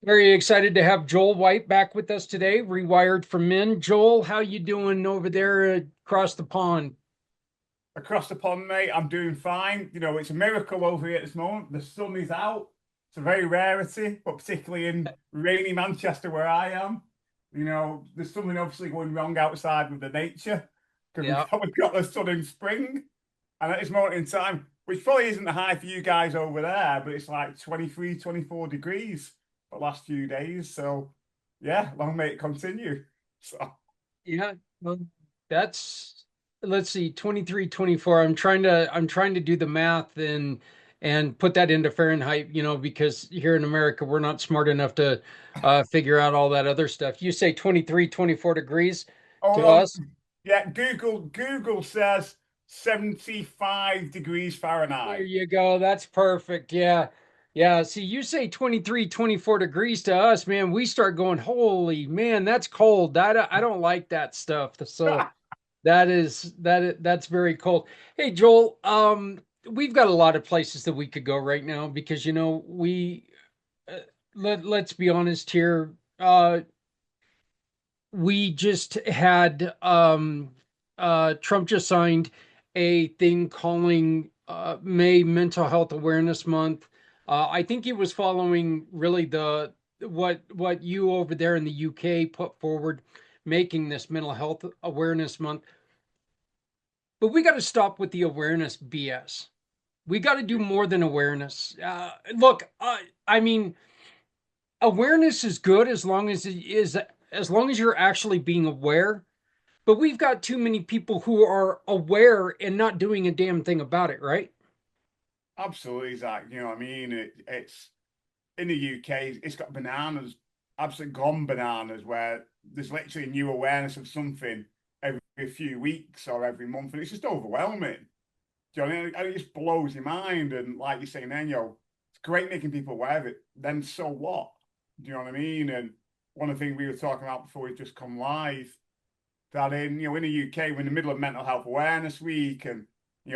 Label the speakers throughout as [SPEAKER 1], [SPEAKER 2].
[SPEAKER 1] Very excited to have Joel White back with us today, Rewired for Men. Joel, how you doing over there across the pond?
[SPEAKER 2] Across the pond, mate, I'm doing fine. It's a miracle over here at this moment. The sun is out. It's a very rarity, but particularly in rainy Manchester where I am, there's something obviously going wrong outside with the nature because
[SPEAKER 1] Yeah.
[SPEAKER 2] we've got the sun in spring. And at this moment in time, which probably isn't the high for you guys over there, but it's like 23, 24 degrees for the last few days. So, yeah, long may it continue. So,
[SPEAKER 1] Yeah. Well, that's let's see, 23, 24. I'm trying to do the math and put that into Fahrenheit, because here in America we're not smart enough to figure out all that other stuff. You say 23, 24 degrees
[SPEAKER 2] hold
[SPEAKER 1] to
[SPEAKER 2] on.
[SPEAKER 1] us?
[SPEAKER 2] Yeah, Google says 75 degrees
[SPEAKER 1] There
[SPEAKER 2] Fahrenheit.
[SPEAKER 1] you go. That's perfect. Yeah. Yeah. See, you say 23, 24 degrees to us, man. We start going, holy man, that's cold. I don't like that stuff. So that's very cold. Hey, Joel, we've got a lot of places that we could go right now because, uh, let's be honest here. We just had Trump just signed a thing calling May Mental Health Awareness Month. I think he was following really the what you over there in the UK put forward, making this Mental Health Awareness Month. But we got to stop with the awareness BS. We got to do more than awareness. Look, I mean, awareness is good as long as you're actually being aware. But we've got too many people who are aware and not doing a damn thing about it, right?
[SPEAKER 2] Absolutely, Zach. You know what I mean? It's in the UK, it's got bananas, absolutely gone bananas, where there's literally a new awareness of something every few weeks or every month, and it's just overwhelming. Do you know what I mean? And it just blows your mind. And like you're saying, then, it's great making people aware of it. Then so what? Do you know what I mean? And one of the things we were talking about before we just come live, that in the UK, we're in the middle of Mental Health Awareness Week, and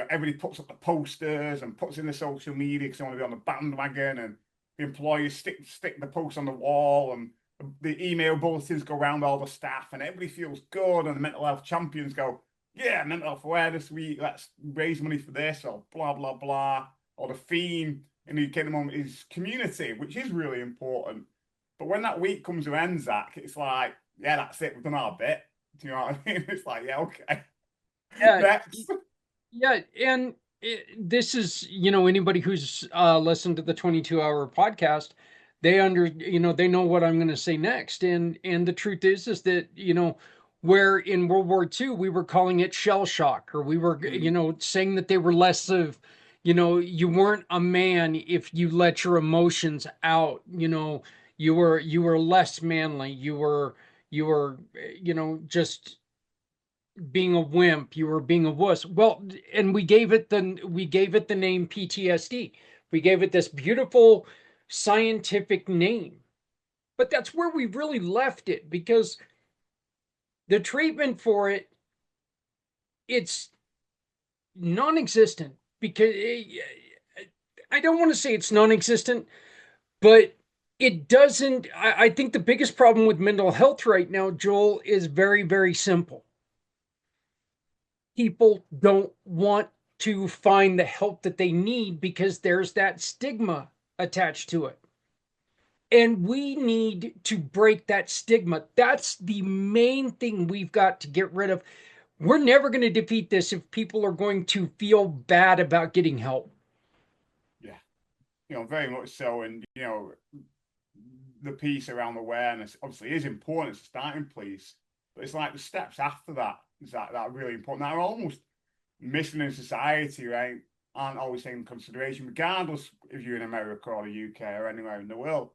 [SPEAKER 2] everybody puts up the posters and puts in the social media because they want to be on the bandwagon, and the employers stick the posts on the wall, and the email bulletins go around all the staff, and everybody feels good, and the mental health champions go, yeah, Mental Health Awareness Week, let's raise money for this, or blah blah blah, or the theme in the UK at the moment is community, which is really important. But when that week comes to end, Zach, it's like, yeah, that's it, we've done our bit. Do you know what I mean? It's like, yeah, okay.
[SPEAKER 1] Yeah,
[SPEAKER 2] Next.
[SPEAKER 1] yeah, and this is, anybody who's listened to the 22-hour podcast, they know what I'm going to say next. And the truth is that, where in World War II we were calling it shell shock, or we were,
[SPEAKER 2] Mm,
[SPEAKER 1] saying that they were less of, you weren't a man if you let your emotions out, you were less manly, you were, just being a wimp, you were being a wuss. Well, and we gave it the name PTSD. We gave it this beautiful scientific name. But that's where we really left it because the treatment for it's non-existent because I don't want to say it's non-existent, but it doesn't I think the biggest problem with mental health right now, Joel, is very, very simple. People don't want to find the help that they need because there's that stigma attached to it. And we need to break that stigma. That's the main thing we've got to get rid of. We're never going to defeat this if people are going to feel bad about getting help.
[SPEAKER 2] yeah, very much so. And, the piece around awareness obviously is important. It's a starting place. But it's like the steps after that is that are really important. That are almost missing in society, right? Aren't always taken into consideration, regardless if you're in America or the UK or anywhere in the world.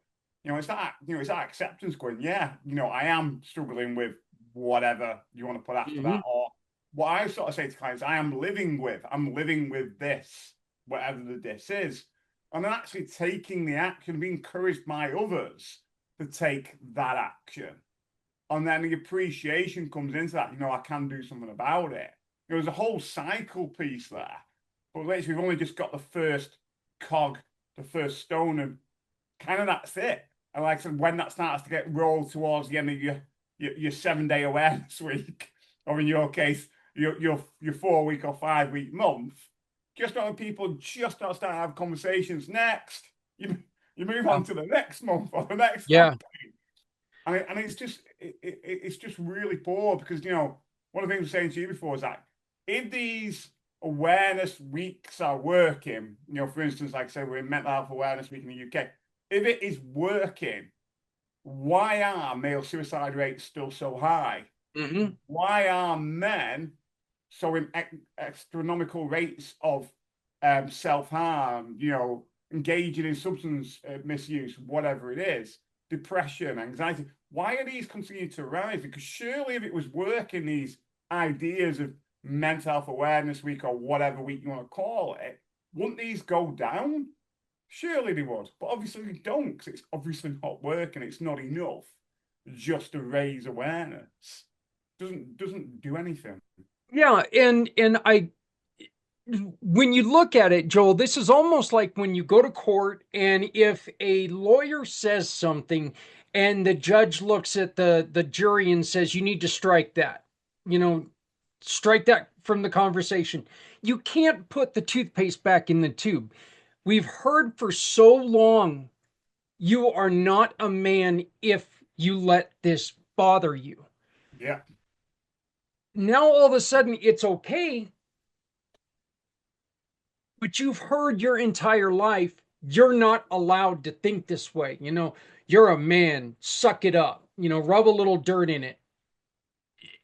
[SPEAKER 2] It's that acceptance going, yeah, I am struggling with whatever you want to put after that.
[SPEAKER 1] Mhm.
[SPEAKER 2] Or what I sort of say to clients, I'm living with this, whatever the this is. And then actually taking the action, being encouraged by others to take that action. And then the appreciation comes into that, I can do something about it. There's a whole cycle piece there. But literally, we've only just got the first cog, the first stone, and kind of that's it. And like I said, when that starts to get rolled towards the end of your 7 day awareness week, or in your case, your 4 week or 5 week month, just when people just not start to have conversations next, you move
[SPEAKER 1] Yeah.
[SPEAKER 2] on to the next month or the next
[SPEAKER 1] Yeah.
[SPEAKER 2] campaign. And it's just really poor because one of the things I was saying to you before is that if these awareness weeks are working, for instance, like I said, we're in mental health awareness week in the UK. If it is working, why are male suicide rates still so high?
[SPEAKER 1] Hmm.
[SPEAKER 2] Why are men so in astronomical rates of self-harm, engaging in substance misuse, whatever it is, depression, anxiety? Why are these continuing to rise? Because surely if it was working, these ideas of mental health awareness week or whatever week you want to call it, wouldn't these go down? Surely they would, but obviously they don't because it's obviously not working. It's not enough just to raise awareness. Doesn't do anything.
[SPEAKER 1] Yeah, and I when you look at it, Joel, this is almost like when you go to court and if a lawyer says something and the judge looks at the jury and says you need to strike that. You know, strike that from the conversation. You can't put the toothpaste back in the tube. We've heard for so long you are not a man if you let this bother you.
[SPEAKER 2] Yeah,
[SPEAKER 1] Now all of a sudden it's okay, but you've heard your entire life you're not allowed to think this way. You're a man, suck it up, rub a little dirt in it.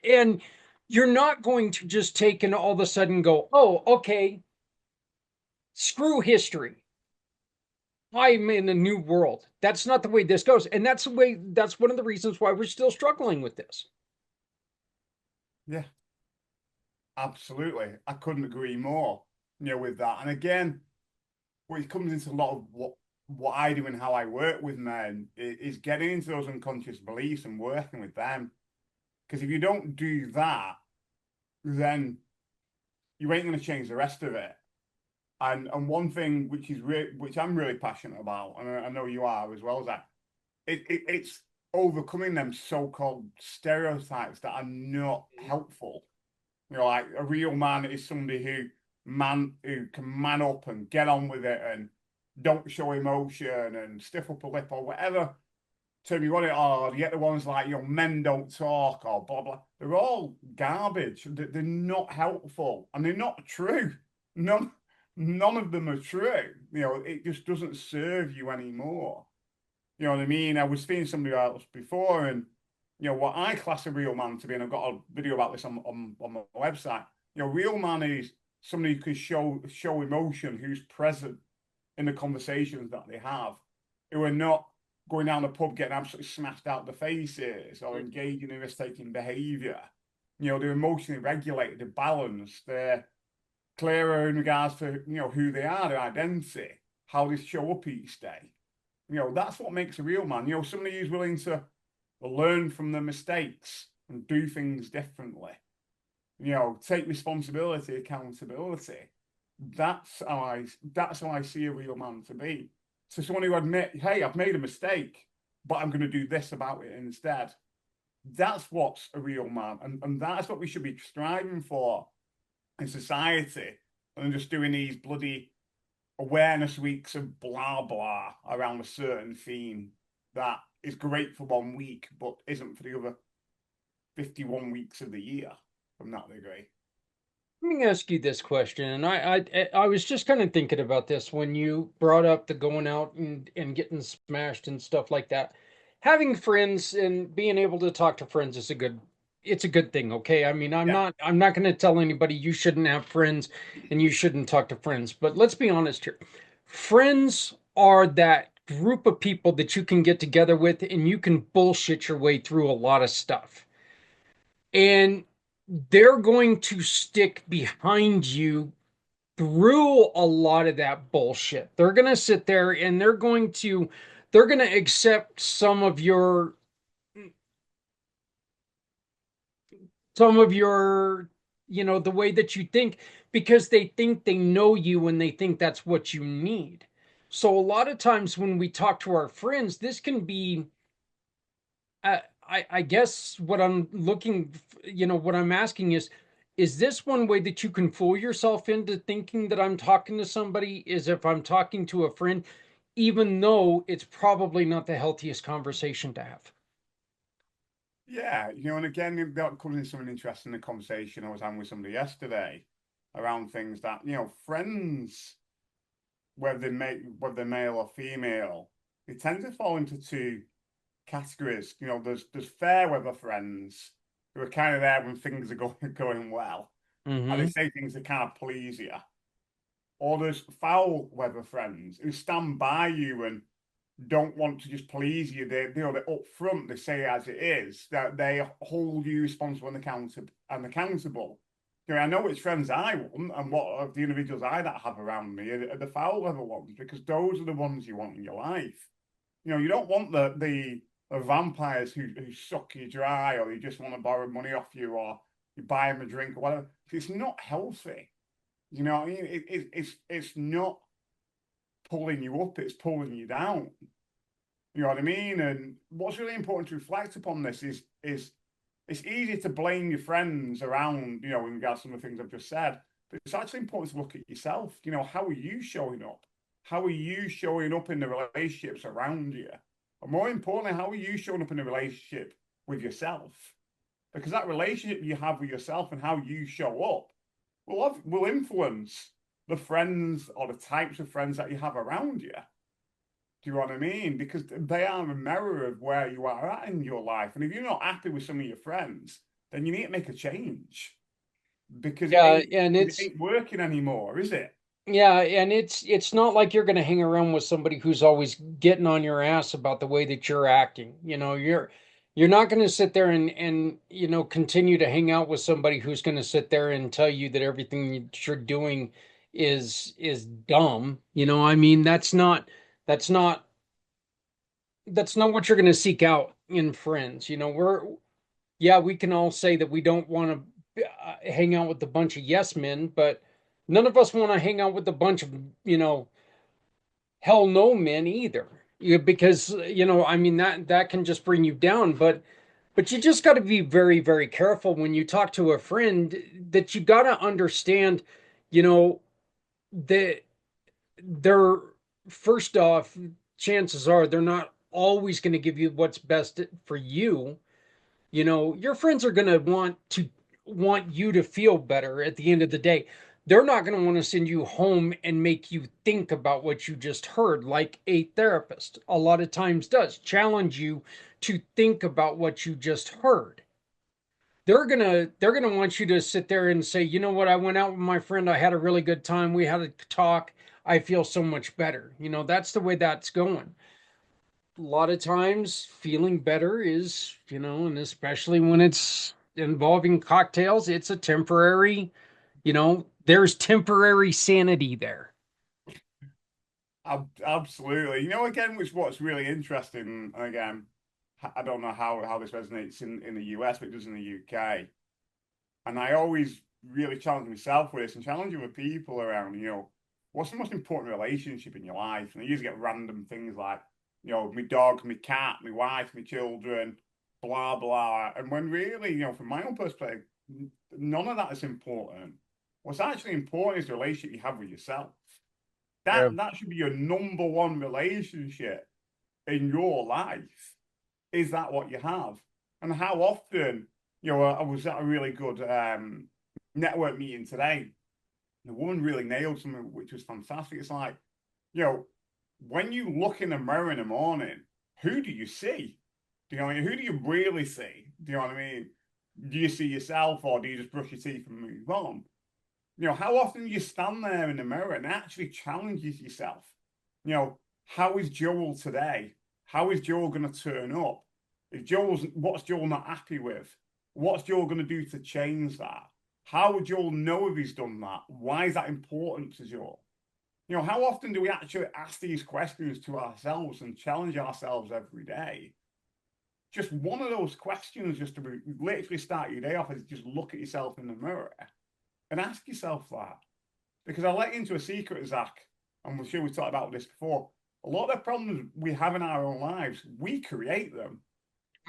[SPEAKER 1] And you're not going to just take and all of a sudden go, oh, okay, screw history. I'm in a new world. That's not the way this goes. And that's one of the reasons why we're still struggling with this.
[SPEAKER 2] yeah, absolutely. I couldn't agree more, with that. And again, when it comes into a lot of what I do and how I work with men is getting into those unconscious beliefs and working with them. Because if you don't do that, then you ain't going to change the rest of it. And one thing which I'm really passionate about, and I know you are as well, is that it's overcoming them so-called stereotypes that are not helpful. Like a real man is somebody who can man up and get on with it and don't show emotion and stiff upper lip or whatever term you want it, or you get the ones like men don't talk or blah blah. They're all garbage. They're not helpful and they're not true. None none of them are true. It just doesn't serve you anymore. You know what I mean? I was seeing somebody else before, and what I class a real man to be, and I've got a video about this on my website. Real man is somebody who can show emotion, who's present in the conversations that they have, who are not going down the pub getting absolutely smashed out the faces or engaging in risk-taking behaviour. They're emotionally regulated, they're balanced, they're clearer in regards to who they are, their identity, how they show up each day. That's what makes a real man. Somebody who's willing to learn from their mistakes and do things differently. Take responsibility, accountability. That's how I see a real man to be. So someone who admit, hey, I've made a mistake, but I'm going to do this about it instead. That's what's a real man, and that's what we should be striving for in society, and just doing these bloody awareness weeks of blah blah around a certain theme that is great for 1 week, but isn't for the other 51 weeks of the year from that degree.
[SPEAKER 1] Let me ask you this question, and I was just kind of thinking about this when you brought up the going out and getting smashed and stuff like that. Having friends and being able to talk to friends is it's a good thing, okay? I mean,
[SPEAKER 2] Yeah,
[SPEAKER 1] I'm not going to tell anybody you shouldn't have friends and you shouldn't talk to friends, but let's be honest here. Friends are that group of people that you can get together with and you can bullshit your way through a lot of stuff. And they're going to stick behind you through a lot of that bullshit. They're going to sit there and they're going to accept some of your the way that you think because they think they know you and they think that's what you need. So a lot of times when we talk to our friends, this can be, I guess what I'm looking, what I'm asking is this one way that you can fool yourself into thinking that I'm talking to somebody is if I'm talking to a friend, even though it's probably not the healthiest conversation to have.
[SPEAKER 2] Yeah, and again, that comes in something interesting in the conversation I was having with somebody yesterday around things that, friends, whether they're male or female, they tend to fall into two categories. There's fair weather friends who are kind of there when things are going going well, and they
[SPEAKER 1] Mm-hmm.
[SPEAKER 2] say things that kind of please you. Or there's foul weather friends who stand by you and don't want to just please you. They're upfront. They say as it is that they hold you responsible and accountable. I know which friends I want and what of the individuals I that have around me are the foul weather ones because those are the ones you want in your life. You don't want the vampires who suck you dry or you just want to borrow money off you or you buy them a drink or whatever. It's not healthy. You know what I mean? It's not pulling you up, it's pulling you down. You know what I mean? And what's really important to reflect upon this is it's easy to blame your friends around, in regards to some of the things I've just said, but it's actually important to look at yourself. How are you showing up? How are you showing up in the relationships around you? And more importantly, how are you showing up in the relationship with yourself? Because that relationship you have with yourself and how you show up will influence the friends or the types of friends that you have around you. Do you know what I mean? Because they are a mirror of where you are at in your life. And if you're not happy with some of your friends, then you need to make a change because it
[SPEAKER 1] Yeah,
[SPEAKER 2] ain't
[SPEAKER 1] and
[SPEAKER 2] it
[SPEAKER 1] it's
[SPEAKER 2] ain't working anymore, is it?
[SPEAKER 1] yeah, and it's not like you're going to hang around with somebody who's always getting on your ass about the way that you're acting. You're not going to sit there and continue to hang out with somebody who's going to sit there and tell you that everything that you're doing is dumb. I mean, that's not that's not what you're going to seek out in friends. Yeah, we can all say that we don't want to hang out with a bunch of yes men, but none of us want to hang out with a bunch of, hell no men either. Because, I mean that can just bring you down, but you just got to be very, very careful when you talk to a friend that you got to understand, you know, that they're first off, chances are they're not always going to give you what's best for you. Your friends are going to want you to feel better at the end of the day. They're not going to want to send you home and make you think about what you just heard like a therapist a lot of times does. Challenge you to think about what you just heard. They're going to want you to sit there and say, "You know what? I went out with my friend. I had a really good time. We had a talk. I feel so much better." That's the way that's going. A lot of times feeling better is, and especially when it's involving cocktails, it's a temporary, there's temporary sanity there.
[SPEAKER 2] Absolutely. Again, which what's really interesting, and again, I don't know how this resonates in the US, but it does in the UK. And I always really challenge myself with this and challenge other people around, what's the most important relationship in your life? And I usually get random things like, my dog, my cat, my wife, my children, blah, blah. And when really, from my own perspective, none of that is important. What's actually important is the relationship you have with yourself.
[SPEAKER 1] Yeah.
[SPEAKER 2] That should be your number one relationship in your life. Is that what you have? And how often, I was at a really good network meeting today. The woman really nailed something which was fantastic. It's like, you know, when you look in the mirror in the morning, who do you see? Do you know what I mean? Who do you really see? Do you know what I mean? Do you see yourself or do you just brush your teeth and move on? How often do you stand there in the mirror and actually challenges yourself? How is Joel today? How is Joel going to turn up? What's Joel not happy with? What's Joel going to do to change that? How would Joel know if he's done that? Why is that important to Joel? How often do we actually ask these questions to ourselves and challenge ourselves every day? Just one of those questions, just to literally start your day off, is just look at yourself in the mirror and ask yourself that. Because I'll let you into a secret, Zach. and we're sure we talked about this before, a lot of the problems we have in our own lives, we create them.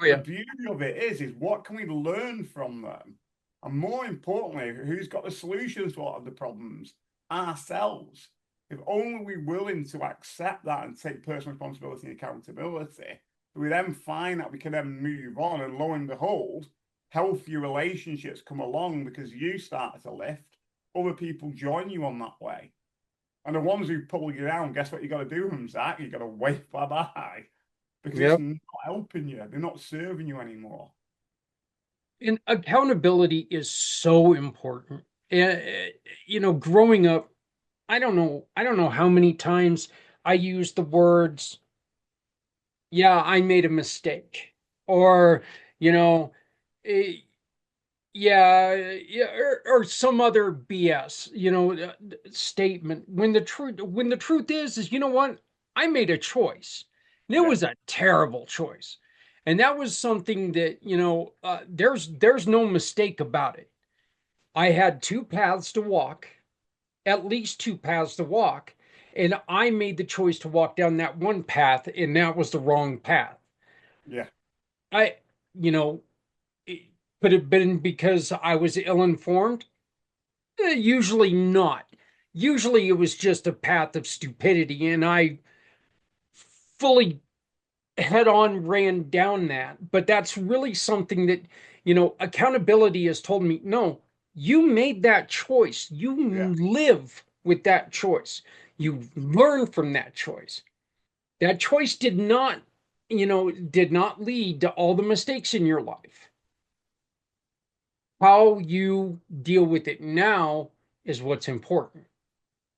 [SPEAKER 1] Oh,
[SPEAKER 2] But the
[SPEAKER 1] yeah.
[SPEAKER 2] beauty of it is what can we learn from them? And more importantly, who's got the solutions to a lot of the problems? Ourselves. If only we're willing to accept that and take personal responsibility and accountability, we then find that we can then move on. And lo and behold, healthy relationships come along because you start to lift, other people join you on that way. And the ones who pull you down, guess what you got to do with them, Zach? You got to wave bye bye because it's
[SPEAKER 1] Yep.
[SPEAKER 2] not helping you. They're not serving you anymore.
[SPEAKER 1] And accountability is so important. Growing up, I don't know how many times I used the words, yeah, I made a mistake. Or, you know, eh, yeah, or some other BS, statement. When the truth is, you know what? I made a choice. And it
[SPEAKER 2] Yeah,
[SPEAKER 1] was a terrible choice. And that was something that, there's no mistake about it. I had two paths to walk, at least two paths to walk, and I made the choice to walk down that one path, and that was the wrong path.
[SPEAKER 2] yeah,
[SPEAKER 1] I, you know, it could have been because I was ill-informed. Usually not. Usually it was just a path of stupidity, and I fully head on ran down that. But that's really something that, accountability has told me, no, you made that choice.
[SPEAKER 2] yeah,
[SPEAKER 1] You live with that choice. You learn from that choice. That choice did not lead to all the mistakes in your life. How you deal with it now is what's important.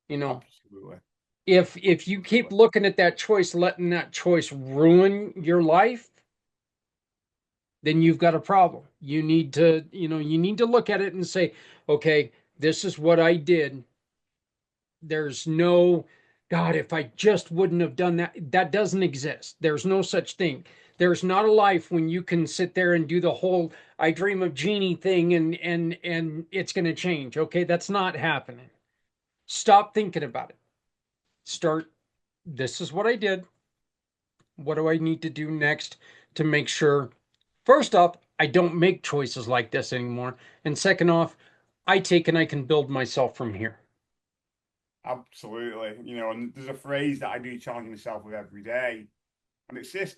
[SPEAKER 1] You know,
[SPEAKER 2] absolutely,
[SPEAKER 1] if you keep
[SPEAKER 2] absolutely.
[SPEAKER 1] looking at that choice, letting that choice ruin your life, then you've got a problem. You need to look at it and say, okay, this is what I did. There's no, God, if I just wouldn't have done that, that doesn't exist. There's no such thing. There's not a life when you can sit there and do the whole I dream of genie thing and it's going to change. Okay, that's not happening. Stop thinking about it. Start, this is what I did. What do I need to do next to make sure, first off, I don't make choices like this anymore? And second off, I take and I can build myself from here.
[SPEAKER 2] Absolutely. And there's a phrase that I do challenge myself with every day, and it's this,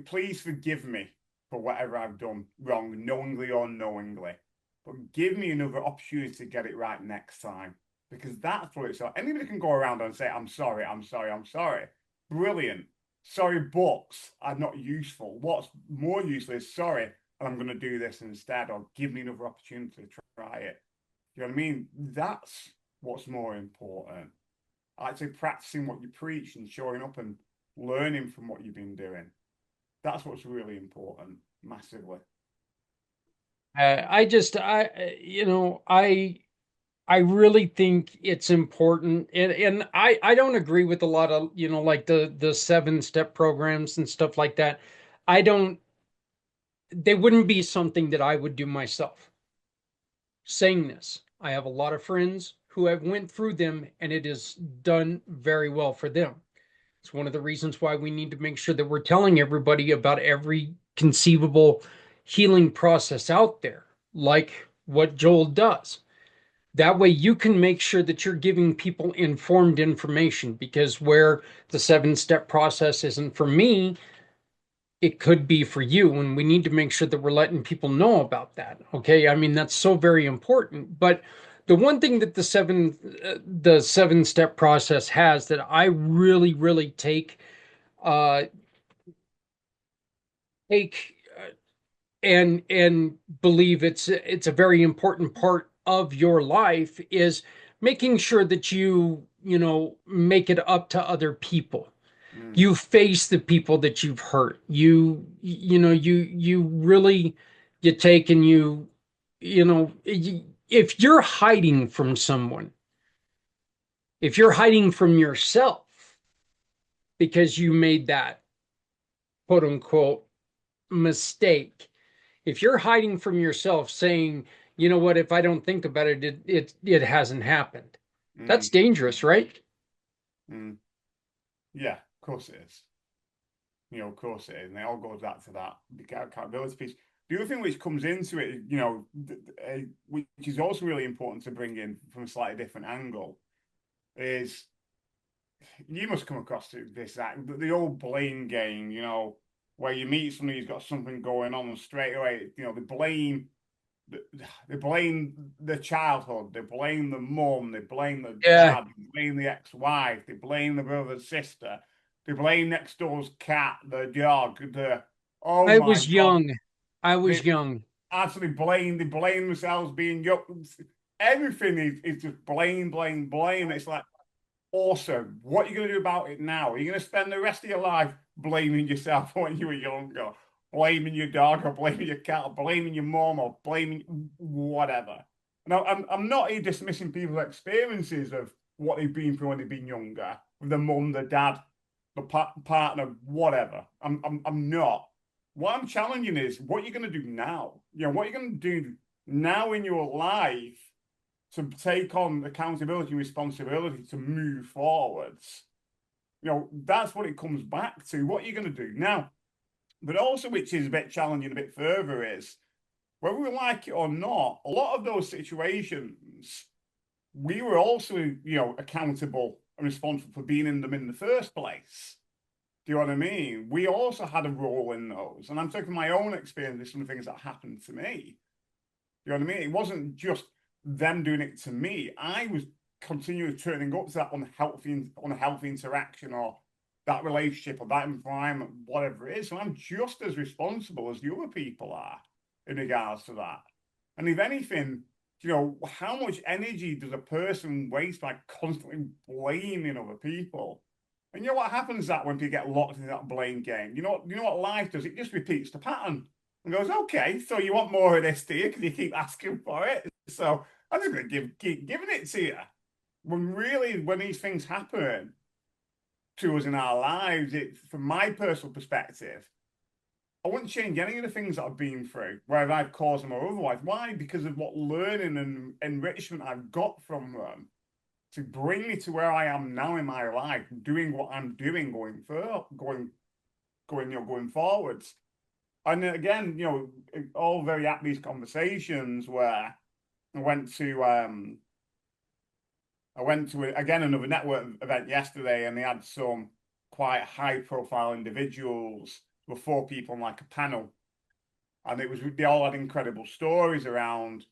[SPEAKER 2] please forgive me for whatever I've done wrong, knowingly or unknowingly, but give me another opportunity to get it right next time. Because that's what it's like. Anybody can go around and say, I'm sorry, I'm sorry, I'm sorry. Brilliant. Sorry, but are not useful. What's more useful is sorry, and I'm going to do this instead, or give me another opportunity to try it. You know what I mean? That's what's more important. I'd say practicing what you preach and showing up and learning from what you've been doing. That's what's really important, massively.
[SPEAKER 1] I just, I, you know, I really think it's important, and I don't agree with a lot of, like the seven-step programs and stuff like that. I don't, they wouldn't be something that I would do myself. Saying this, I have a lot of friends who have went through them, and it has done very well for them. It's one of the reasons why we need to make sure that we're telling everybody about every conceivable healing process out there, like what Joel does. That way, you can make sure that you're giving people informed information, because where the seven-step process isn't for me, it could be for you. And we need to make sure that we're letting people know about that. Okay. I mean, that's so very important. But the one thing that the seven-step process has that I really, really uh, take and believe it's a very important part of your life is making sure that you make it up to other people.
[SPEAKER 2] Mm,
[SPEAKER 1] You face the people that you've hurt. You really, you take and if you're hiding from someone, if you're hiding from yourself because you made that quote unquote mistake, if you're hiding from yourself saying, you know what, if I don't think about it, it hasn't happened. That's
[SPEAKER 2] mm,
[SPEAKER 1] dangerous, right?
[SPEAKER 2] mm. Yeah, of course it is. Of course it is. And it all goes back to that accountability piece. The other thing which comes into it, which is also really important to bring in from a slightly different angle, is you must come across this act, the old blame game, where you meet somebody who's got something going on and straight away, they blame the childhood, they blame the mum, they blame the
[SPEAKER 1] Yeah,
[SPEAKER 2] dad, they blame the ex-wife, they blame the brother, sister, they blame next door's cat, the dog, oh
[SPEAKER 1] I
[SPEAKER 2] my
[SPEAKER 1] was
[SPEAKER 2] God,
[SPEAKER 1] young. I was
[SPEAKER 2] they
[SPEAKER 1] young.
[SPEAKER 2] actually they blame themselves being young. Everything is just blame, blame, blame. It's like, awesome. What are you going to do about it now? Are you going to spend the rest of your life blaming yourself when you were younger? Blaming your dog or blaming your cat or blaming your mom or blaming whatever. Now, I'm not here dismissing people's experiences of what they've been through when they've been younger, with the mum, the dad, the partner, whatever. I'm not. What I'm challenging is what you're going to do now. What you're going to do now in your life to take on accountability and responsibility to move forwards. That's what it comes back to. What are you going to do now? But also, which is a bit challenging a bit further, is whether we like it or not, a lot of those situations, we were also, accountable and responsible for being in them in the first place. Do you know what I mean? We also had a role in those. And I'm taking my own experience, some of the things that happened to me. You know what I mean? It wasn't just them doing it to me. I was continually turning up to that unhealthy interaction or that relationship or that environment, whatever it is. So I'm just as responsible as the other people are in regards to that. And if anything, how much energy does a person waste by constantly blaming other people? And what happens that when people get locked in that blame game? You know what life does? It just repeats the pattern and goes, okay, so you want more of this, do you? Because you keep asking for it. So I'm just going to keep giving it to you. When these things happen to us in our lives, from my personal perspective, I wouldn't change any of the things that I've been through, whether I've caused them or otherwise. Why? Because of what learning and enrichment I've got from them to bring me to where I am now in my life, doing what I'm doing going forwards. And again, all very at these conversations where I went to again another network event yesterday, and they had some quite high profile individuals. There were four people on like a panel, and they all had incredible stories around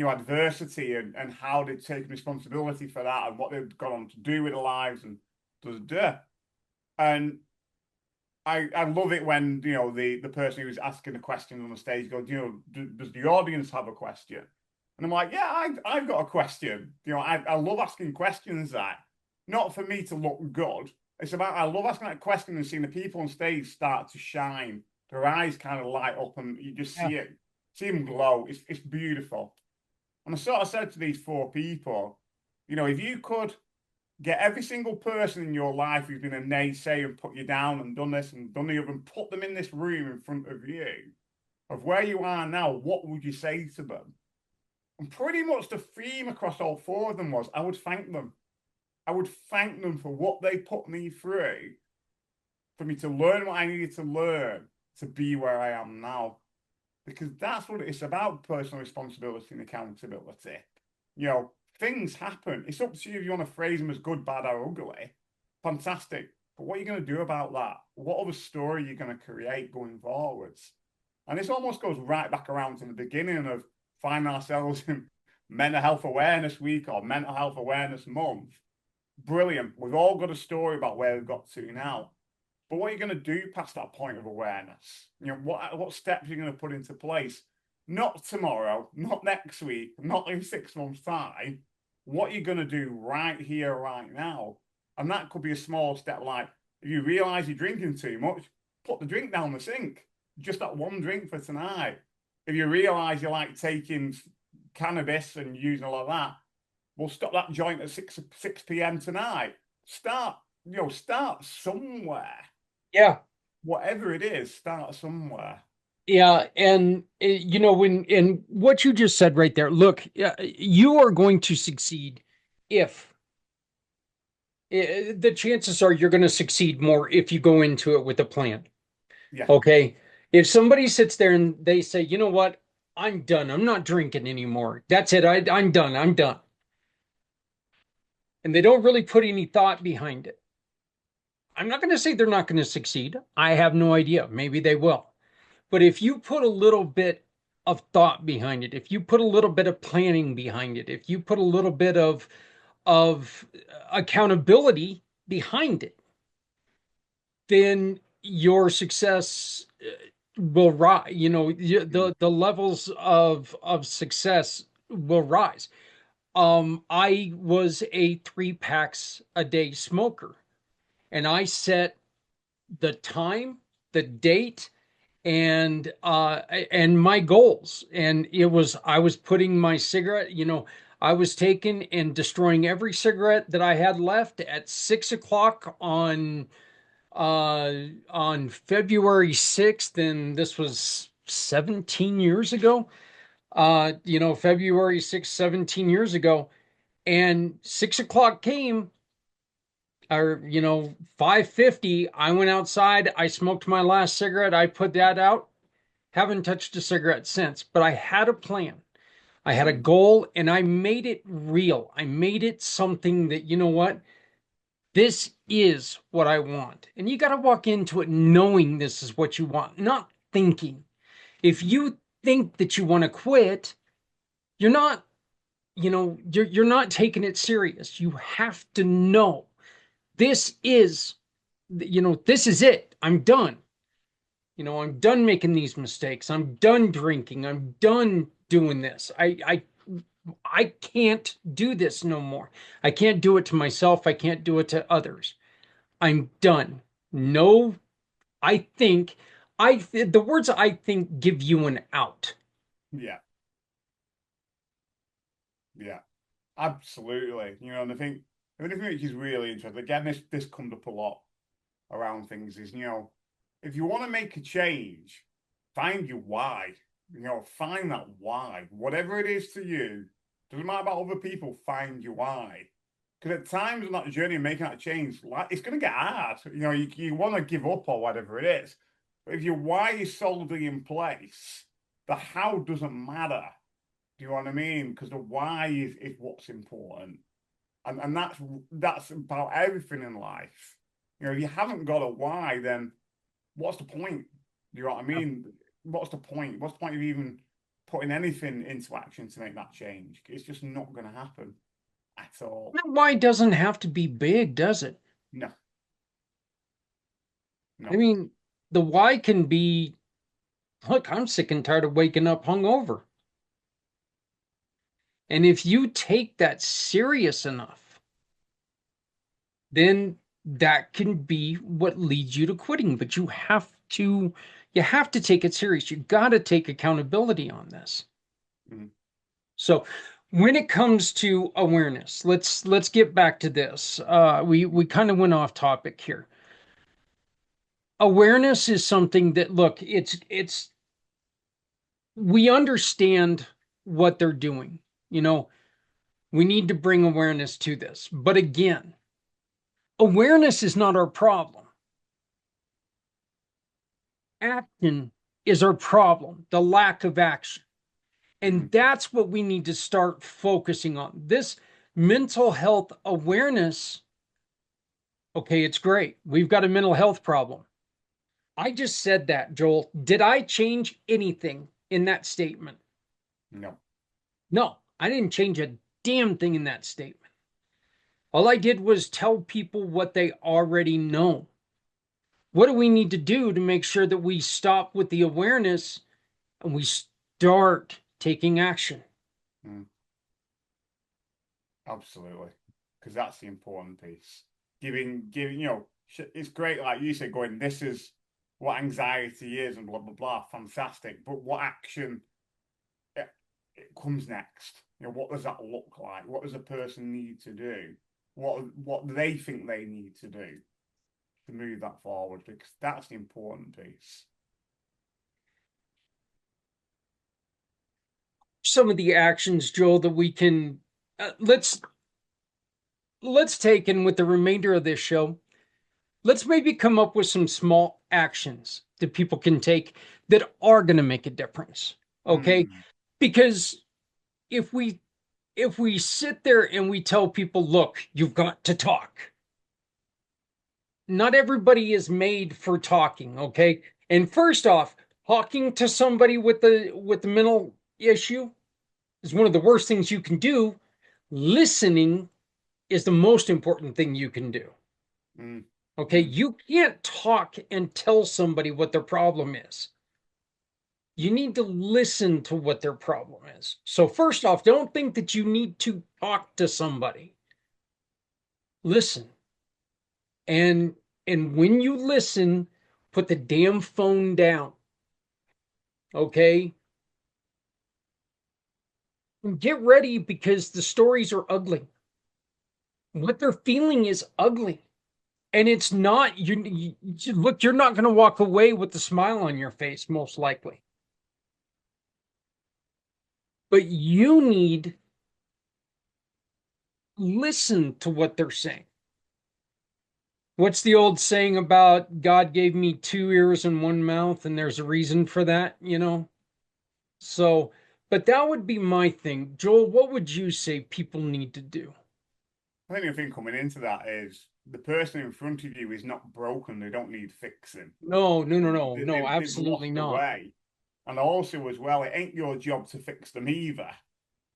[SPEAKER 2] adversity and how they'd taken responsibility for that and what they'd gone on to do with their lives and da da da. And I love it when the person who's asking the question on the stage goes, does the audience have a question? And I'm like, yeah, I've got a question. I love asking questions that not for me to look good. It's about I love asking that question and seeing the people on stage start to shine. Their eyes kind of light up and you just
[SPEAKER 1] Yeah.
[SPEAKER 2] see them glow. It's beautiful. And I sort of said to these four people, if you could get every single person in your life who's been a naysayer and put you down and done this and done the other and put them in this room in front of you of where you are now, what would you say to them? And pretty much the theme across all four of them was I would thank them. I would thank them for what they put me through, for me to learn what I needed to learn to be where I am now. Because that's what it's about, personal responsibility and accountability. Things happen. It's up to you if you want to phrase them as good, bad, or ugly. Fantastic. But what are you going to do about that? What other story are you going to create going forwards? And this almost goes right back around to the beginning of finding ourselves in Mental Health Awareness Week or Mental Health Awareness Month. Brilliant. We've all got a story about where we've got to now. But what are you going to do past that point of awareness? What steps are you going to put into place? Not tomorrow, not next week, not in 6 months' time. What are you going to do right here, right now? And that could be a small step like if you realize you're drinking too much, put the drink down the sink. Just that one drink for tonight. If you realize you like taking cannabis and using a lot of that, we'll stop that joint at 6 p.m. tonight. Start somewhere.
[SPEAKER 1] Yeah.
[SPEAKER 2] Whatever it is, start somewhere.
[SPEAKER 1] Yeah, and when and what you just said right there, look, you are going to succeed if The chances are you're going to succeed more if you go into it with a plan.
[SPEAKER 2] Yeah.
[SPEAKER 1] Okay. If somebody sits there and they say, you know what, I'm done. I'm not drinking anymore. That's it. I'm done. I'm done. And they don't really put any thought behind it. I'm not going to say they're not going to succeed. I have no idea. Maybe they will. But if you put a little bit of thought behind it, if you put a little bit of planning behind it, if you put a little bit of accountability behind it, then your success will rise. You know,
[SPEAKER 2] Mm.
[SPEAKER 1] the levels of success will rise. I was a 3 packs a day smoker, and I set the time, the date, and my goals. And it was I was putting my cigarette, I was taking and destroying every cigarette that I had left at 6 o'clock on February 6th, and this was 17 years ago. February 6th, 17 years ago. And 6 o'clock came, or 5:50, I went outside, I smoked my last cigarette, I put that out, haven't touched a cigarette since. But I had a plan. I had a
[SPEAKER 2] Mm.
[SPEAKER 1] goal and I made it real. I made it something that, you know what? This is what I want. And you got to walk into it knowing this is what you want, not thinking. If you think that you want to quit, you're not, you're not taking it serious. You have to know this is, this is it. I'm done. I'm done making these mistakes. I'm done drinking. I'm done doing this. I can't do this no more. I can't do it to myself. I can't do it to others. I'm done. No, the words I think give you an out.
[SPEAKER 2] Yeah. Yeah. Absolutely. And I think which is really interesting. Again, this comes up a lot around things is, if you want to make a change, find your why. Find that why. Whatever it is to you, doesn't matter about other people, find your why. Because at times on that journey of making that change, like it's going to get hard. You want to give up or whatever it is. But if your why is solidly in place, the how doesn't matter. Do you know what I mean? Because the why is what's important. And that's about everything in life. If you haven't got a why, then what's the point? Do you know what I mean? What's the point? What's the point of even putting anything into action to make that change? It's just not going to happen at all.
[SPEAKER 1] Why doesn't have to be big, does it?
[SPEAKER 2] No,
[SPEAKER 1] I
[SPEAKER 2] no.
[SPEAKER 1] mean, the why can be, look, I'm sick and tired of waking up hungover. And if you take that serious enough, then that can be what leads you to quitting. But you have to take it serious. You got to take accountability on this.
[SPEAKER 2] Mm.
[SPEAKER 1] So when it comes to awareness, let's get back to this. We kind of went off topic here. Awareness is something that, look, it's we understand what they're doing. You know, we need to bring awareness to this. But again, awareness is not our problem. Action is our problem, the lack of action. And
[SPEAKER 2] Mm.
[SPEAKER 1] that's what we need to start focusing on. This mental health awareness, okay, it's great. We've got a mental health problem. I just said that, Joel. Did I change anything in that statement?
[SPEAKER 2] No.
[SPEAKER 1] No, I didn't change a damn thing in that statement. All I did was tell people what they already know. What do we need to do to make sure that we stop with the awareness and we start taking action?
[SPEAKER 2] Mm. Absolutely. Because that's the important piece. Giving, it's great, like you said, going, this is what anxiety is and blah, blah, blah. Fantastic. But what action it comes next? What does that look like? What does a person need to do? What do they think they need to do to move that forward? Because that's the important piece.
[SPEAKER 1] Some of the actions, Joel, that we can let's let's take, and with the remainder of this show, let's maybe come up with some small actions that people can take that are going to make a difference. Okay.
[SPEAKER 2] Mm,
[SPEAKER 1] Because if we sit there and we tell people, look, you've got to talk, not everybody is made for talking. Okay. And first off, talking to somebody with the mental issue is one of the worst things you can do. Listening is the most important thing you can do.
[SPEAKER 2] mm,
[SPEAKER 1] Okay.
[SPEAKER 2] mm.
[SPEAKER 1] You can't talk and tell somebody what their problem is. You need to listen to what their problem is. So, first off, don't think that you need to talk to somebody. Listen. And when you listen, put the damn phone down. Okay? And get ready because the stories are ugly. What they're feeling is ugly. And it's not look, you're not going to walk away with a smile on your face most likely. But you need listen to what they're saying. What's the old saying about God gave me two ears and one mouth, and there's a reason for that, you know? So, but that would be my thing. Joel, what would you say people need to do?
[SPEAKER 2] I think the thing coming into that is the person in front of you is not broken. They don't need fixing.
[SPEAKER 1] No, no, no, no, no,
[SPEAKER 2] They've
[SPEAKER 1] absolutely
[SPEAKER 2] lost the
[SPEAKER 1] not.
[SPEAKER 2] way. And also, as well, it ain't your job to fix them either.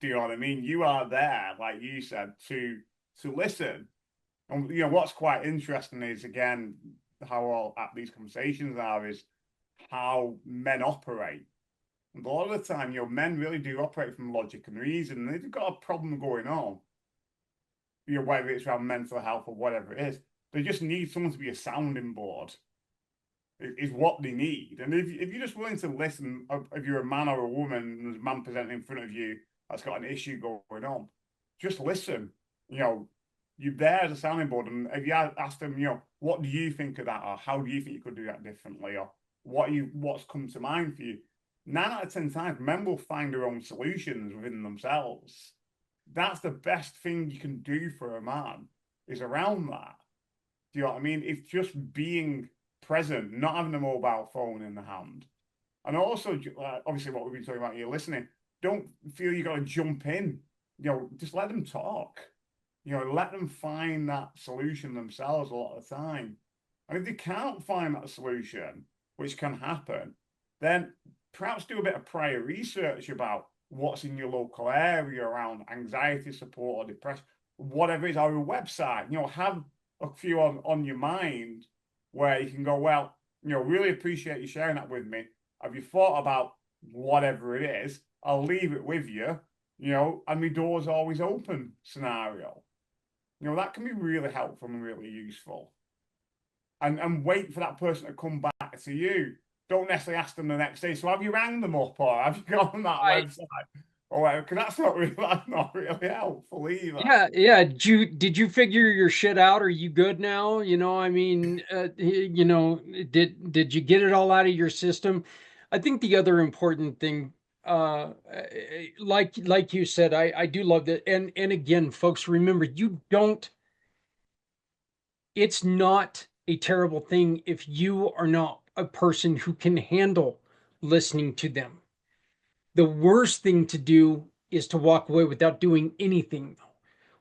[SPEAKER 2] Do you know what I mean? You are there, like you said, to listen. And what's quite interesting is again how all at these conversations are is how men operate. And a lot of the time, men really do operate from logic and reason. They've got a problem going on, whether it's around mental health or whatever it is. They just need someone to be a sounding board, is what they need. And if you're just willing to listen, if you're a man or a woman, and there's a man presenting in front of you that's got an issue going on, just listen. You know, you're there as a sounding board. And if you ask them, what do you think of that? Or how do you think you could do that differently? Or what's come to mind for you? 9 out of 10 times, men will find their own solutions within themselves. That's the best thing you can do for a man is around that. Do you know what I mean? It's just being present, not having a mobile phone in the hand. And also, obviously, what we've been talking about here, listening. Don't feel you got to jump in. Just let them talk. Let them find that solution themselves a lot of the time. And if they can't find that solution, which can happen, then perhaps do a bit of prior research about what's in your local area around anxiety support or depression, whatever it is, or a website. Have a few on your mind where you can go, well, really appreciate you sharing that with me. Have you thought about whatever it is? I'll leave it with you, and my door's always open scenario. That can be really helpful and really useful. And wait for that person to come back to you. Don't necessarily ask them the next day. So have you rang them up or have you gone on that
[SPEAKER 1] I
[SPEAKER 2] website? Or whatever? Because that's not really helpful either.
[SPEAKER 1] Yeah, yeah. Did you figure your shit out? Are you good now? I mean, did you get it all out of your system? I think the other important thing, like you said, I do love that. And again, folks, remember, you don't. It's not a terrible thing if you are not a person who can handle listening to them. The worst thing to do is to walk away without doing anything.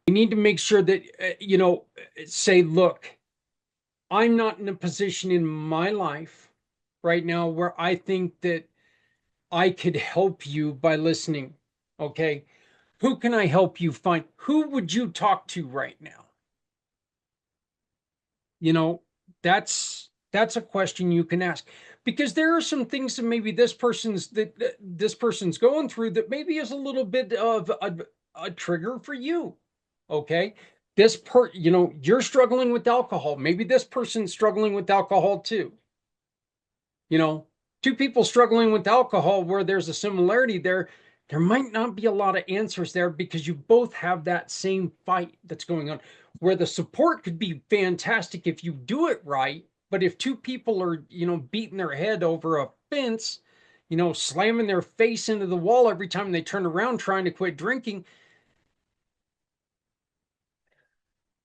[SPEAKER 1] We need to make sure that say, look, I'm not in a position in my life right now where I think that I could help you by listening. Okay, who can I help you find? Who would you talk to right now? you know that's a question you can ask, because there are some things that maybe this person's going through that maybe is a little bit of a trigger for you. Okay, you're struggling with alcohol, maybe this person's struggling with alcohol too. you know, Two people struggling with alcohol where there's a similarity there might not be a lot of answers there, because you both have that same fight that's going on, where the support could be fantastic if you do it right. But if two people are, beating their head over a fence, slamming their face into the wall every time they turn around trying to quit drinking,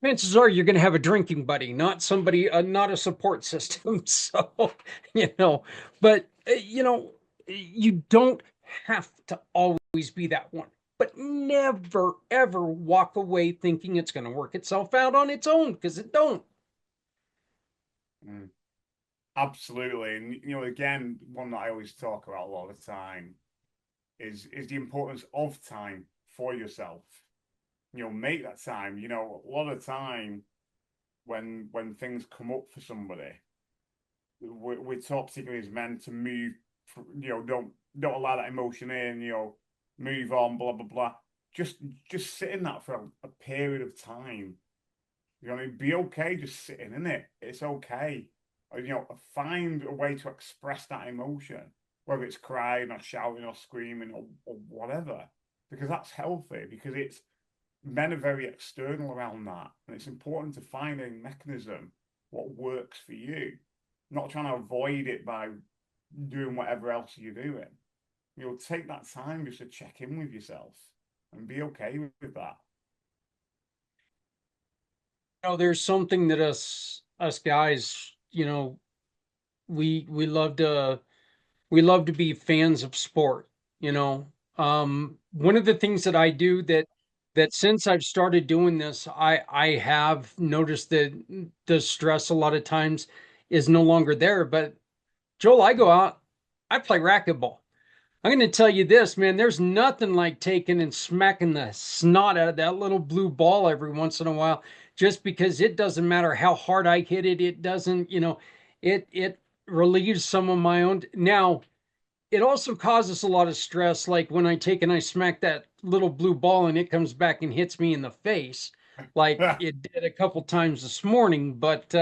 [SPEAKER 1] chances are you're going to have a drinking buddy, not somebody, not a support system. So, you know, but, you don't have to always be that one, but never, ever walk away thinking it's going to work itself out on its own because it don't.
[SPEAKER 2] Mm. Absolutely. And again, one that I always talk about a lot of the time is the importance of time for yourself. Make that time. A lot of the time when things come up for somebody, we're taught, particularly as men, to move. Don't allow that emotion in. Move on. Blah blah blah. Just just sit in that for a period of time. Be okay just sitting in it. It's okay. Find a way to express that emotion, whether it's crying or shouting or screaming or whatever, because that's healthy. Because it's men are very external around that, and it's important to find a mechanism what works for you, not trying to avoid it by doing whatever else you're doing. Take that time just to check in with yourself and be okay with that.
[SPEAKER 1] There's something that us guys, we love to be fans of sport, you know. One of the things that I do that since I've started doing this, I have noticed that the stress a lot of times is no longer there. But Joel, I go out, I play racquetball. I'm going to tell you this, man, there's nothing like taking and smacking the snot out of that little blue ball every once in a while, just because it doesn't matter how hard I hit it, it doesn't, it relieves some of my own. Now, it also causes a lot of stress, like when I take and I smack that little blue ball and it comes back and hits me in the face, like it did a couple times this morning. But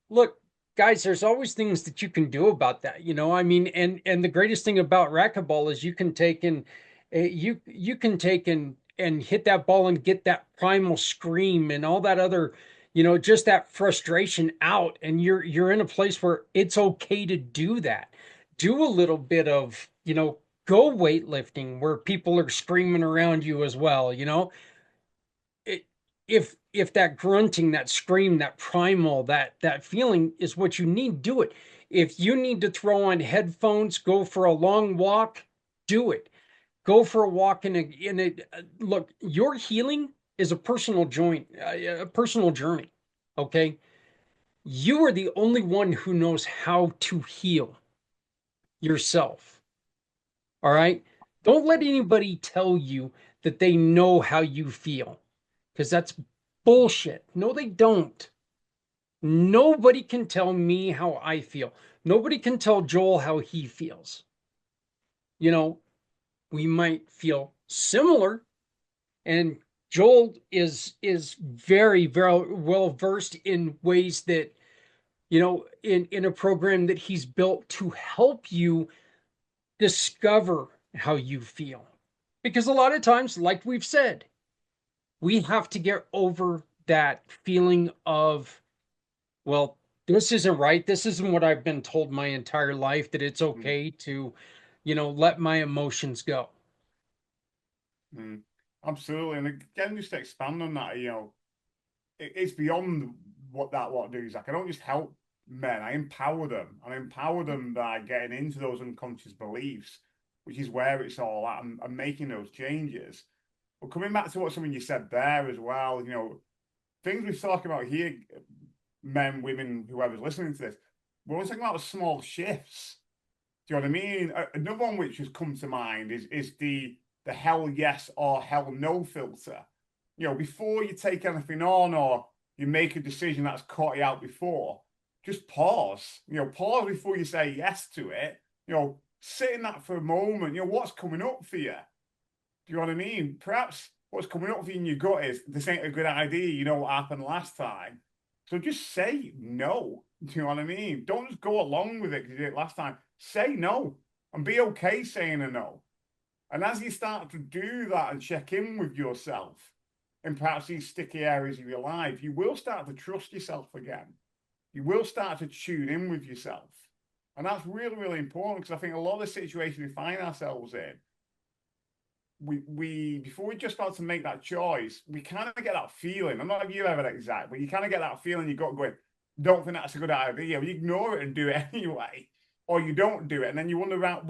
[SPEAKER 1] look, guys, there's always things that you can do about that. I mean, and the greatest thing about racquetball is you can take and you can take and hit that ball and get that primal scream and all that other, just that frustration out, and you're in a place where it's okay to do that. Do a little bit of, go weightlifting where people are screaming around you as well, it, if that grunting, that scream, that primal, that feeling is what you need, do it. If you need to throw on headphones, go for a long walk, do it. Go for a walk in a look, your healing is a personal journey. Okay? You are the only one who knows how to heal yourself. All right. Don't let anybody tell you that they know how you feel, because that's bullshit. No, they don't. Nobody can tell me how I feel. Nobody can tell Joel how he feels. You know, we might feel similar, and Joel is very, very well versed in ways that, in a program that he's built to help you discover how you feel. Because a lot of times, like we've said, we have to get over that feeling of, well, this isn't right. This isn't what I've been told my entire life, that it's
[SPEAKER 2] Mm,
[SPEAKER 1] okay to, let my emotions go.
[SPEAKER 2] mm. Absolutely. And again, just to expand on that, it's beyond what I do, Zach. I don't just help men, I empower them. I empower them by getting into those unconscious beliefs, which is where it's all at, and making those changes. But coming back to what something you said there as well, things we're talking about here, men, women, whoever's listening to this, we're always talking about the small shifts. Do you know what I mean? Another one which has come to mind is the hell yes or hell no filter. Before you take anything on or you make a decision that's caught you out before, just pause. Pause before you say yes to it. Sit in that for a moment. What's coming up for you? Do you know what I mean? Perhaps what's coming up for you in your gut is this ain't a good idea. You know what happened last time. So just say no. Do you know what I mean? Don't just go along with it because you did it last time. Say no and be okay saying a no. And as you start to do that and check in with yourself in perhaps these sticky areas of your life, you will start to trust yourself again. You will start to tune in with yourself. And that's really, really important because I think a lot of the situations we find ourselves in, we before we just start to make that choice, we kind of get that feeling. I'm not if you ever exact, but you kind of get that feeling you got going, don't think that's a good idea. You ignore it and do it anyway, or you don't do it, and then you wonder about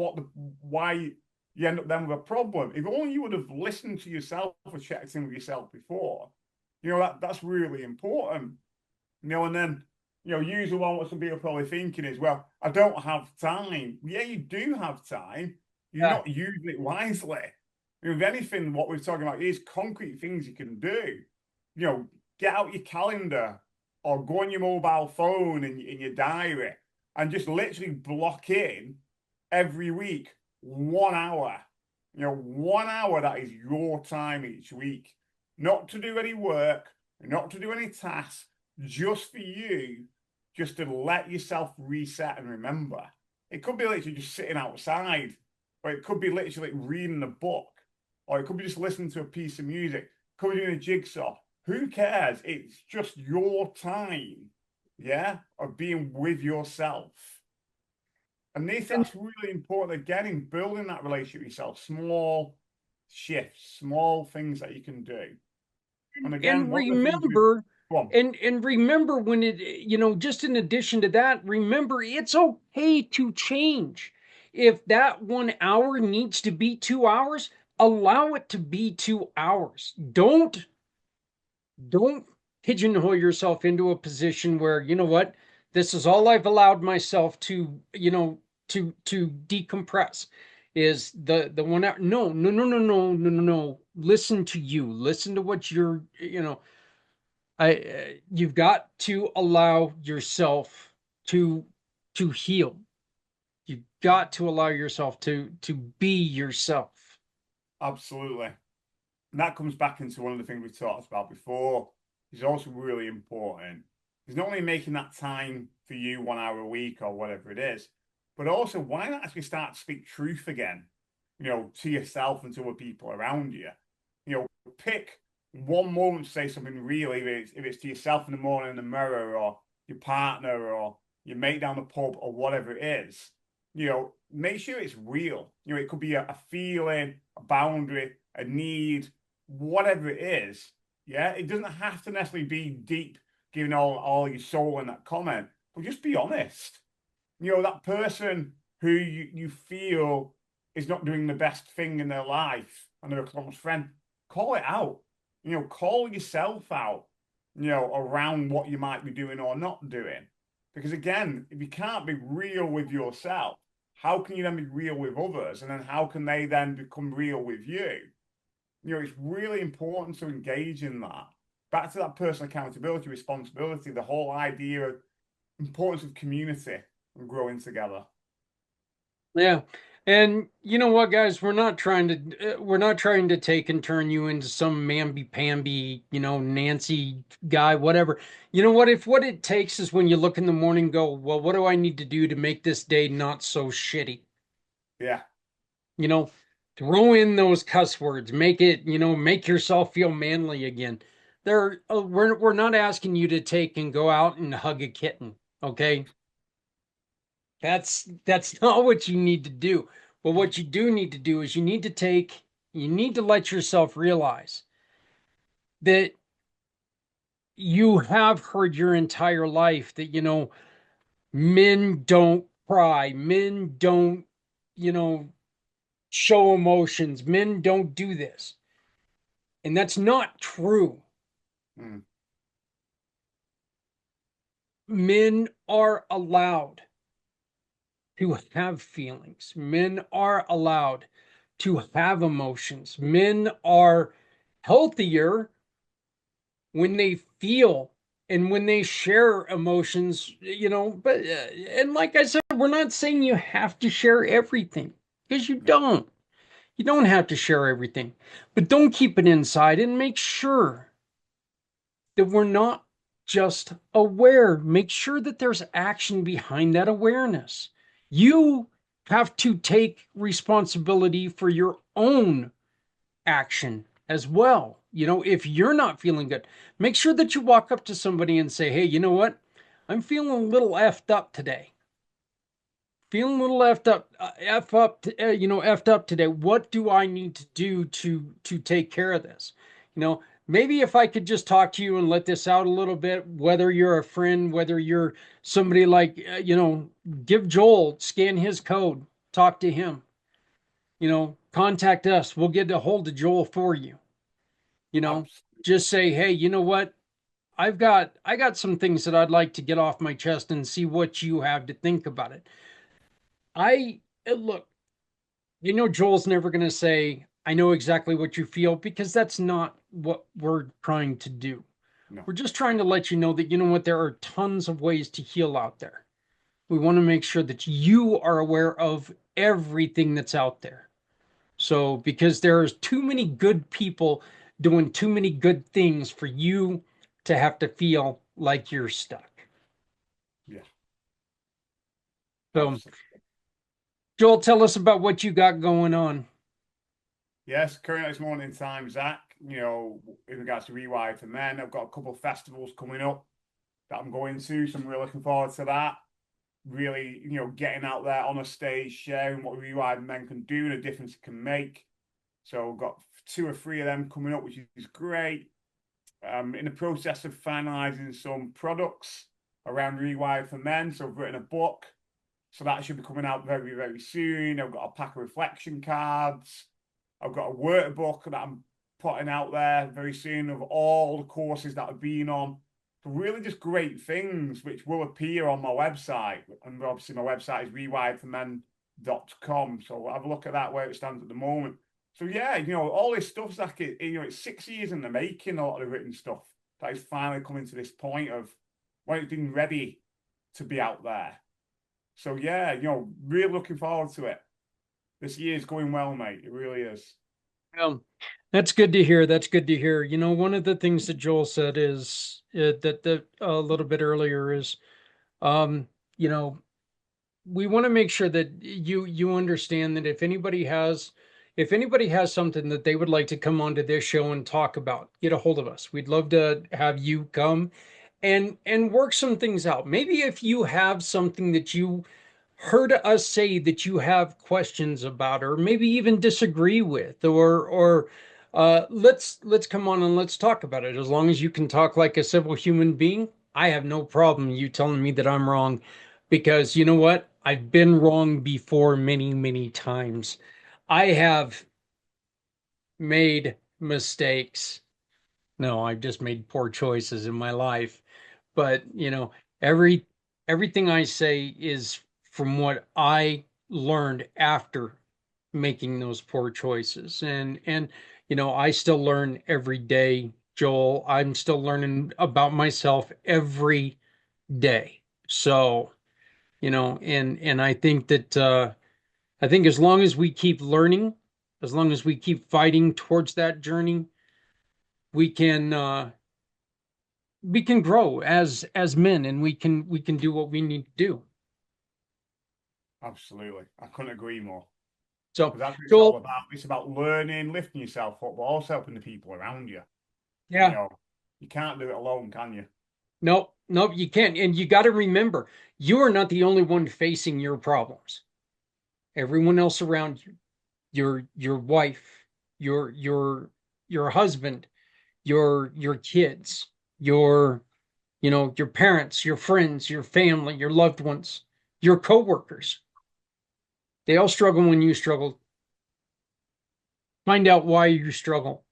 [SPEAKER 2] why you end up then with a problem. If only you would have listened to yourself or checked in with yourself before, that's really important. And then usually what some people are probably thinking is, well, I don't have time. Yeah, you do have time. You're
[SPEAKER 1] Yeah.
[SPEAKER 2] not using it wisely. If anything, what we're talking about is concrete things you can do. Get out your calendar or go on your mobile phone in your diary and just literally block in every week 1 hour. 1 hour that is your time each week. Not to do any work, not to do any tasks, just for you, just to let yourself reset and remember. It could be literally just sitting outside, or it could be literally reading a book, or it could be just listening to a piece of music, it could be doing a jigsaw. Who cares? It's just your time, yeah, of being with yourself. And
[SPEAKER 1] And
[SPEAKER 2] that's really important. Again, in building that relationship with yourself, small shifts, small things that you can do. And again,
[SPEAKER 1] and
[SPEAKER 2] one of the things we
[SPEAKER 1] remember
[SPEAKER 2] go on.
[SPEAKER 1] and remember when just in addition to that, remember it's okay to change. If that 1 hour needs to be 2 hours, allow it to be 2 hours. Don't pigeonhole yourself into a position where, you know what, this is all I've allowed myself to, to decompress is the 1 hour. No, no, no, no, no, no, no, no. Listen to you. Listen to what you've got to allow yourself to heal. You've got to allow yourself to be yourself.
[SPEAKER 2] Absolutely. And that comes back into one of the things we talked about before, is also really important. It's not only making that time for you 1 hour a week or whatever it is, but also why not actually start to speak truth again, to yourself and to other people around you. Pick one moment to say something real, if it's to yourself in the morning in the mirror, or your partner, or your mate down the pub, or whatever it is. Make sure it's real. It could be a feeling, a boundary, a need, whatever it is. Yeah, it doesn't have to necessarily be deep, giving all your soul in that comment, but just be honest. That person who you feel is not doing the best thing in their life and they're a close friend, call it out. Call yourself out, around what you might be doing or not doing. Because again, if you can't be real with yourself, how can you then be real with others? And then how can they then become real with you? It's really important to engage in that. Back to that personal accountability, responsibility, the whole idea of importance of community and growing together.
[SPEAKER 1] Yeah. And you know what, guys, we're not trying to take and turn you into some mamby-pamby, Nancy guy, whatever. You know what? If what it takes is when you look in the morning, go, well, what do I need to do to make this day not so shitty?
[SPEAKER 2] Yeah,
[SPEAKER 1] You know, throw in those cuss words, make it, make yourself feel manly again. We're not asking you to take and go out and hug a kitten, okay? That's not what you need to do. But what you do need to do is you need to let yourself realize that you have heard your entire life that, men don't cry, men don't, you know, show emotions, men don't do this. And that's not true.
[SPEAKER 2] mm,
[SPEAKER 1] Men are allowed to have feelings. Men are allowed to have emotions. Men are healthier when they feel and when they share emotions, but and like I said, we're not saying you have to share everything because you
[SPEAKER 2] yeah,
[SPEAKER 1] don't. You don't have to share everything, but don't keep it inside and make sure that we're not just aware. Make sure that there's action behind that awareness. You have to take responsibility for your own action as well. If you're not feeling good, make sure that you walk up to somebody and say, hey, you know what? I'm feeling a little effed up today. feeling a little effed up, effed up today. What do I need to do to take care of this? You know, maybe if I could just talk to you and let this out a little bit, whether you're a friend, whether you're somebody like, give Joel, scan his code, talk to him, contact us. We'll get a hold of Joel for you. You know,
[SPEAKER 2] Absolutely.
[SPEAKER 1] just say, hey, you know what? I got some things that I'd like to get off my chest and see what you have to think about it. Look, Joel's never going to say, I know exactly what you feel, because that's not what we're trying to do.
[SPEAKER 2] No.
[SPEAKER 1] We're just trying to let you know that, you know what, there are tons of ways to heal out there. We want to make sure that you are aware of everything that's out there. So, because there's too many good people doing too many good things for you to have to feel like you're stuck.
[SPEAKER 2] Yeah.
[SPEAKER 1] So,
[SPEAKER 2] Absolutely.
[SPEAKER 1] Joel, tell us about what you got going on.
[SPEAKER 2] Yes, currently this morning in time, Zach, in regards to Rewired for Men, I've got a couple of festivals coming up that I'm going to, so I'm really looking forward to that. Really, getting out there on a stage, sharing what Rewired Men can do and the difference it can make. So I've got two or three of them coming up, which is great. In the process of finalizing some products around Rewired for Men. So I've written a book. So that should be coming out very, very soon. I've got a pack of reflection cards. I've got a workbook that I'm putting out there very soon of all the courses that I've been on. So really just great things which will appear on my website. And obviously my website is rewiredformen.com. So have a look at that where it stands at the moment. So yeah, all this stuff's like it's 6 years in the making, a lot of the written stuff that is finally coming to this point of when it's been ready to be out there. So yeah, really looking forward to it. This year's going well, mate. It really is.
[SPEAKER 1] Well, that's good to hear. That's good to hear. One of the things that Joel said is that a little bit earlier is, um, you know, we want to make sure that you understand that if anybody has something that they would like to come onto this show and talk about, get a hold of us. We'd love to have you come and work some things out. Maybe if you have something that you heard us say that you have questions about, or maybe even disagree with, or let's come on and let's talk about it. As long as you can talk like a civil human being, I have no problem you telling me that I'm wrong, because you know what? I've been wrong before many, many times. I have made mistakes. No, I've just made poor choices in my life. But, every everything I say is from what I learned after making those poor choices. And I still learn every day, Joel. I'm still learning about myself every day. So, and I think as long as we keep learning, as long as we keep fighting towards that journey, we can grow as men, and we can do what we need to do.
[SPEAKER 2] Absolutely. I couldn't agree more.
[SPEAKER 1] So,
[SPEAKER 2] Because that's what it's all
[SPEAKER 1] Joel,
[SPEAKER 2] about. It's about learning, lifting yourself up, but also helping the people around you. You
[SPEAKER 1] yeah,
[SPEAKER 2] know, you can't do it alone, can you?
[SPEAKER 1] nope, nope, you can't. And you got to remember, you are not the only one facing your problems. Everyone else around you, your wife, your husband, your kids, your parents, your friends, your family, your loved ones, your coworkers. They all struggle when you struggle. Find out why you struggle.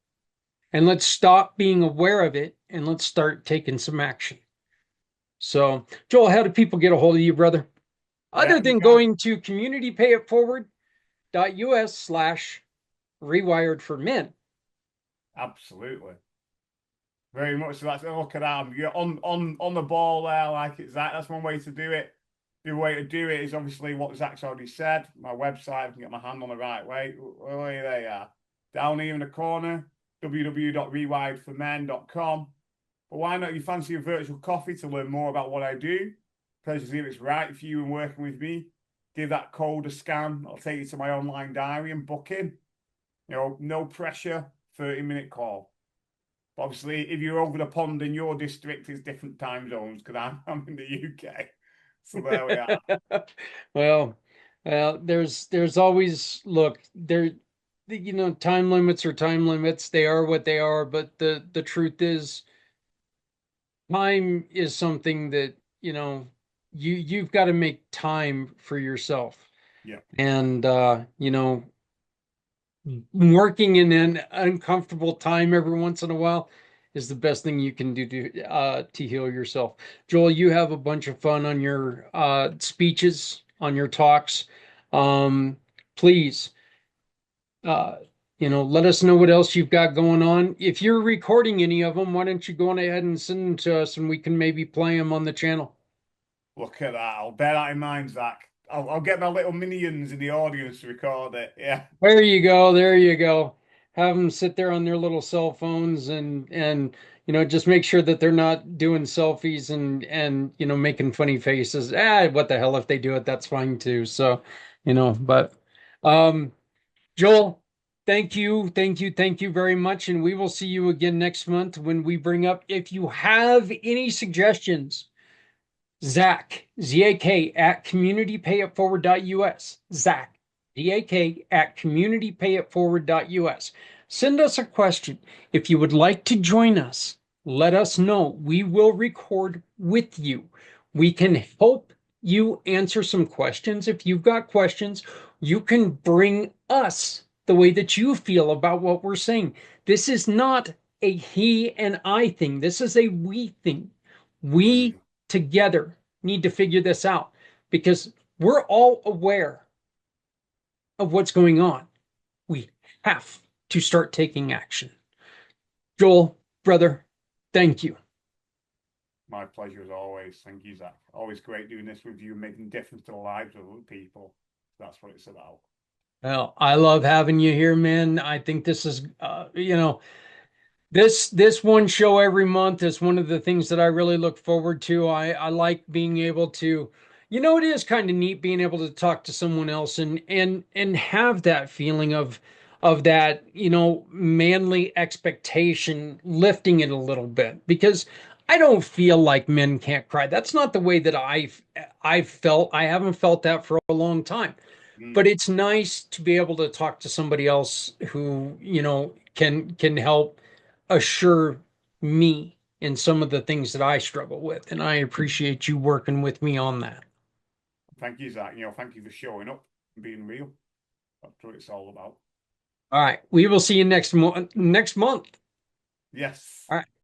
[SPEAKER 1] And let's stop being aware of it, and let's start taking some action. So, Joel, how do people get a hold of you, brother?
[SPEAKER 2] Yeah,
[SPEAKER 1] Other
[SPEAKER 2] you
[SPEAKER 1] than
[SPEAKER 2] can.
[SPEAKER 1] going to communitypayitforward.us/rewired for men.
[SPEAKER 2] Absolutely. Very much so. That's look at that. You're on the ball there, like it's that. That's one way to do it. The way to do it is obviously what Zach's already said. My website, I can get my hand on the right way. Oh, there they are. Down here in the corner, www.rewiredformen.com. But why not you fancy a virtual coffee to learn more about what I do? Pleasure to see if it's right for you and working with me. Give that code a scan. I'll take you to my online diary and book in. No pressure, 30-minute call. But obviously, if you're over the pond in your district, it's different time zones because I'm in the UK. So there we are.
[SPEAKER 1] Well, There's always look there, time limits are time limits. They are what they are. But the truth is, time is something that you've got to make time for yourself.
[SPEAKER 2] Yeah,
[SPEAKER 1] And working in an uncomfortable time every once in a while is the best thing you can do to heal yourself. Joel, you have a bunch of fun on your speeches, on your talks. Please, uh, let us know what else you've got going on. If you're recording any of them, why don't you go on ahead and send them to us, and we can maybe play them on the channel.
[SPEAKER 2] look at that. I'll bear that in mind, Zach. I'll get my little minions in the audience to record it. Yeah.
[SPEAKER 1] There you go. There you go. Have them sit there on their little cell phones and just make sure that they're not doing selfies and making funny faces. What the hell if they do it, that's fine too. So, but um Joel, thank you very much, and we will see you again next month when we bring up if you have any suggestions. Zak, Z-A-K at communitypayitforward.us. Zak, Z-A-K at communitypayitforward.us. Send us a question. If you would like to join us, let us know. We will record with you. We can help you answer some questions. If you've got questions, you can bring us the way that you feel about what we're saying. This is not a he and I thing. This is a we thing. We
[SPEAKER 2] Mm,
[SPEAKER 1] together need to figure this out because we're all aware of what's going on. We have to start taking action. Joel, brother, thank you.
[SPEAKER 2] my pleasure as always. Thank you, Zach. Always great doing this with you, making a difference to the lives of other people. That's what it's about.
[SPEAKER 1] Well, I love having you here, man. I think this is, this one show every month is one of the things that I really look forward to. I like being able to, it is kind of neat being able to talk to someone else and have that feeling of that, manly expectation, lifting it a little bit because I don't feel like men can't cry. That's not the way that I've felt. I haven't felt that for a long time.
[SPEAKER 2] Mm,
[SPEAKER 1] But it's nice to be able to talk to somebody else who, can help assure me in some of the things that I struggle with. And I appreciate you working with me on that.
[SPEAKER 2] thank you, Zach. Thank you for showing up and being real. That's what it's all about.
[SPEAKER 1] All right. We will see you next month.
[SPEAKER 2] Yes.
[SPEAKER 1] All right.